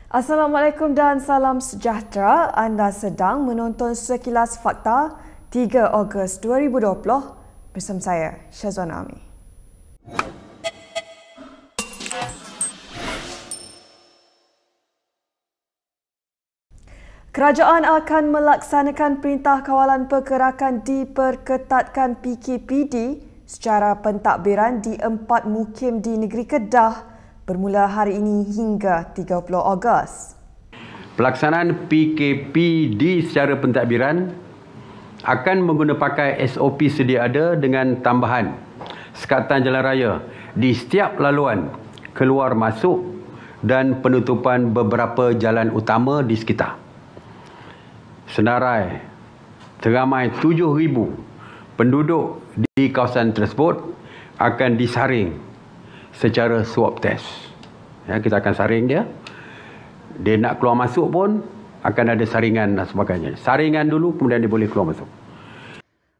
Assalamualaikum dan salam sejahtera. Anda sedang menonton Sekilas Fakta 3 Ogos 2020 bersama saya, Syazwan Ami. Kerajaan akan melaksanakan Perintah Kawalan Pergerakan Diperketatkan PKPD secara pentadbiran di 4 mukim di negeri Kedah bermula hari ini hingga 30 Ogos. Pelaksanaan PKPD secara pentadbiran akan menggunakan pakai SOP sedia ada dengan tambahan sekatan jalan raya di setiap laluan keluar masuk dan penutupan beberapa jalan utama di sekitar. Senarai teramai 7,000 penduduk di kawasan tersebut akan disaring secara swab test. Ya, kita akan saring dia. Dia nak keluar masuk pun akan ada saringan dan sebagainya. Saringan dulu kemudian dia boleh keluar masuk.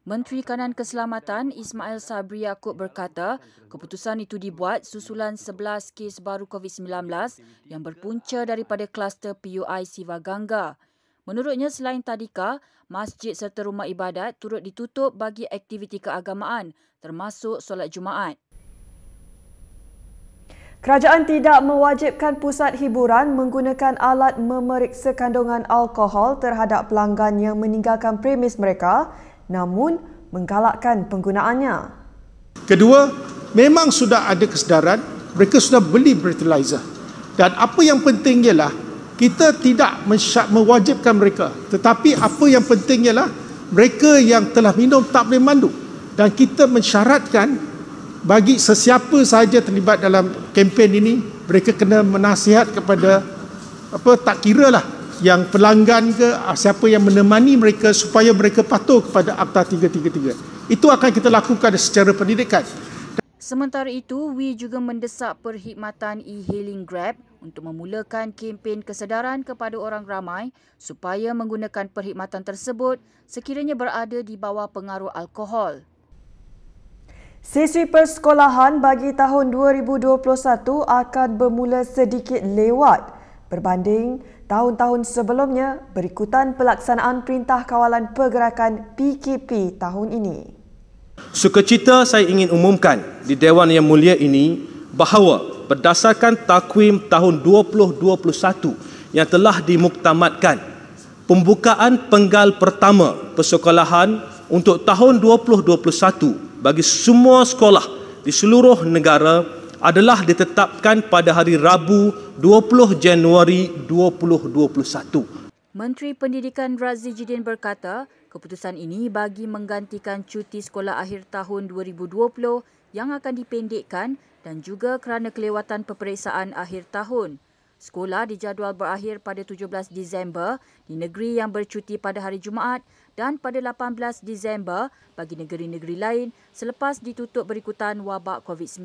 Menteri Kanan Keselamatan Ismail Sabri Yaakob berkata, keputusan itu dibuat susulan 11 kes baru COVID-19 yang berpunca daripada kluster PUI Siva Gangga. Menurutnya, selain tadika, masjid serta rumah ibadat turut ditutup bagi aktiviti keagamaan termasuk solat Jumaat. Kerajaan tidak mewajibkan pusat hiburan menggunakan alat memeriksa kandungan alkohol terhadap pelanggan yang meninggalkan premis mereka, namun menggalakkan penggunaannya. Kedua, memang sudah ada kesedaran, mereka sudah beli breathalyzer. Dan apa yang penting ialah kita tidak mewajibkan mereka, tetapi apa yang penting ialah mereka yang telah minum tak boleh mandu. Dan kita mensyaratkan bagi sesiapa sahaja terlibat dalam kempen ini, mereka kena menasihat kepada tak kira lah yang pelanggan ke siapa yang menemani mereka supaya mereka patuh kepada Akta 333. Itu akan kita lakukan secara pendidikan. Sementara itu, WI juga mendesak perkhidmatan e-hailing Grab untuk memulakan kempen kesedaran kepada orang ramai supaya menggunakan perkhidmatan tersebut sekiranya berada di bawah pengaruh alkohol. Siswi persekolahan bagi tahun 2021 akan bermula sedikit lewat berbanding tahun-tahun sebelumnya berikutan pelaksanaan Perintah Kawalan Pergerakan PKP tahun ini. Sukacita saya ingin umumkan di Dewan Yang Mulia ini bahawa berdasarkan takwim tahun 2021 yang telah dimuktamadkan, pembukaan penggal pertama persekolahan untuk tahun 2021 bagi semua sekolah di seluruh negara adalah ditetapkan pada hari Rabu 20 Januari 2021. Menteri Pendidikan Razzie Jidin berkata, keputusan ini bagi menggantikan cuti sekolah akhir tahun 2020 yang akan dipendekkan dan juga kerana kelewatan peperiksaan akhir tahun. Sekolah dijadual berakhir pada 17 Disember di negeri yang bercuti pada hari Jumaat dan pada 18 Disember bagi negeri-negeri lain selepas ditutup berikutan wabak COVID-19.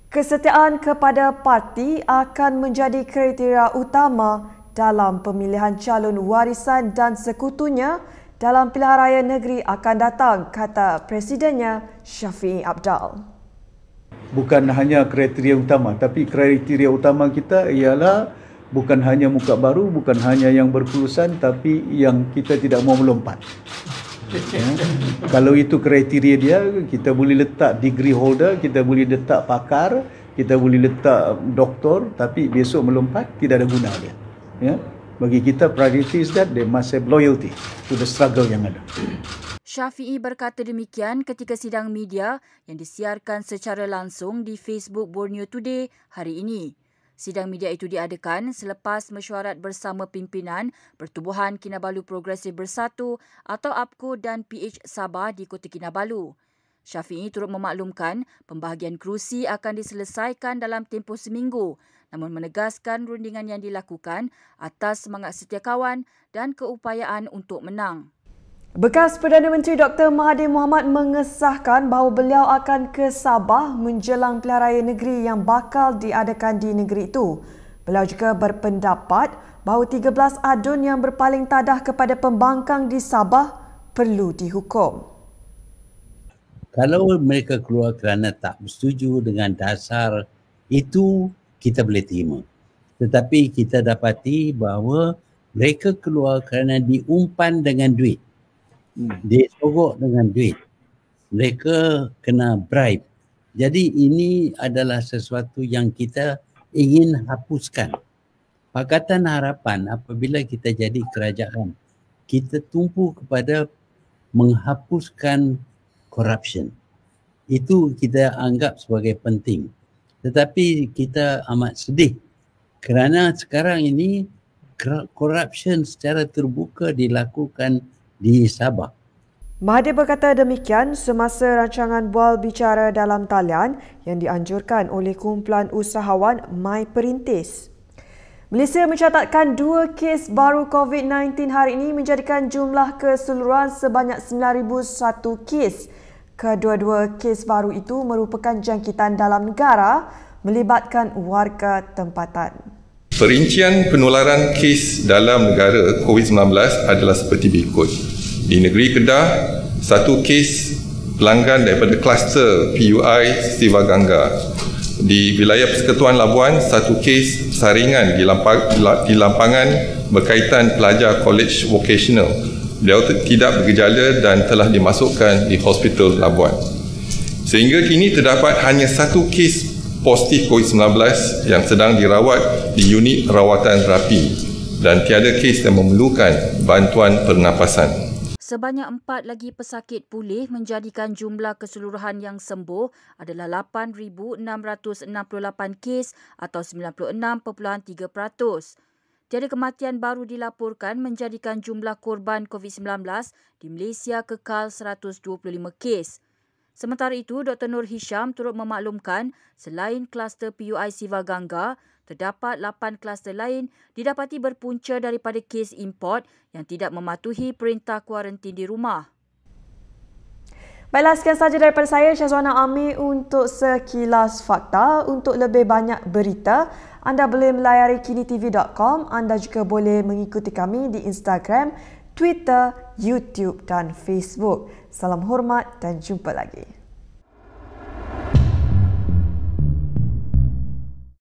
Kesetiaan kepada parti akan menjadi kriteria utama dalam pemilihan calon warisan dan sekutunya dalam pilihan raya negeri akan datang, kata Presidennya Syafiee Apdal. Bukan hanya kriteria utama, tapi kriteria utama kita ialah bukan hanya muka baru, bukan hanya yang berkelulusan, tapi yang kita tidak mau melompat. Ya. Kalau itu kriteria dia, kita boleh letak degree holder, kita boleh letak pakar, kita boleh letak doktor, tapi besok melompat tidak ada guna dia. Ya. Bagi kita, priority is that they must have loyalty to the struggle yang ada. Syafiee berkata demikian ketika sidang media yang disiarkan secara langsung di Facebook Borneo Today hari ini. Sidang media itu diadakan selepas mesyuarat bersama pimpinan Pertubuhan Kinabalu Progresif Bersatu atau APKO dan PH Sabah di Kota Kinabalu. Syafiee turut memaklumkan pembahagian kerusi akan diselesaikan dalam tempoh seminggu, namun menegaskan rundingan yang dilakukan atas semangat setiakawan dan keupayaan untuk menang. Bekas Perdana Menteri Dr. Mahathir Mohamad mengesahkan bahawa beliau akan ke Sabah menjelang pilihan raya negeri yang bakal diadakan di negeri itu. Beliau juga berpendapat bahawa 13 adun yang berpaling tadah kepada pembangkang di Sabah perlu dihukum. Kalau mereka keluar kerana tak bersetuju dengan dasar itu, kita boleh terima. Tetapi kita dapati bahawa mereka keluar kerana diumpan dengan duit. Disorok dengan duit. Mereka kena bribe. Jadi ini adalah sesuatu yang kita ingin hapuskan. Pakatan Harapan apabila kita jadi kerajaan, kita tumpu kepada menghapuskan corruption. Itu kita anggap sebagai penting. Tetapi kita amat sedih kerana sekarang ini corruption secara terbuka dilakukan di Sabah. Mahathir berkata demikian semasa rancangan bual bicara dalam talian yang dianjurkan oleh kumpulan usahawan My Perintis. Malaysia mencatatkan 2 kes baru COVID-19 hari ini menjadikan jumlah keseluruhan sebanyak 9,001 kes. Kedua-dua kes baru itu merupakan jangkitan dalam negara melibatkan warga tempatan. Perincian penularan kes dalam negara COVID-19 adalah seperti berikut. Di negeri Kedah, 1 kes pelanggan daripada kluster PUI Siva Gangga. Di wilayah Persekutuan Labuan, 1 kes saringan di lampangan berkaitan pelajar college vocational. Beliau tidak bergejala dan telah dimasukkan di Hospital Labuan. Sehingga kini terdapat hanya 1 kes positif COVID-19 yang sedang dirawat di unit rawatan rapi dan tiada kes yang memerlukan bantuan pernafasan. Sebanyak 4 lagi pesakit pulih menjadikan jumlah keseluruhan yang sembuh adalah 8,668 kes atau 96.3%. Tiada kematian baru dilaporkan menjadikan jumlah korban COVID-19 di Malaysia kekal 125 kes. Sementara itu, Dr. Nur Hisham turut memaklumkan selain kluster PUI Siva Gangga, terdapat 8 kluster lain didapati berpunca daripada kes import yang tidak mematuhi perintah kuarantin di rumah. Baiklah, sekian sahaja daripada saya, Syazwana Amir untuk Sekilas Fakta. Untuk lebih banyak berita, anda boleh melayari kinitv.com. Anda juga boleh mengikuti kami di Instagram, Twitter, YouTube dan Facebook. Salam hormat dan jumpa lagi.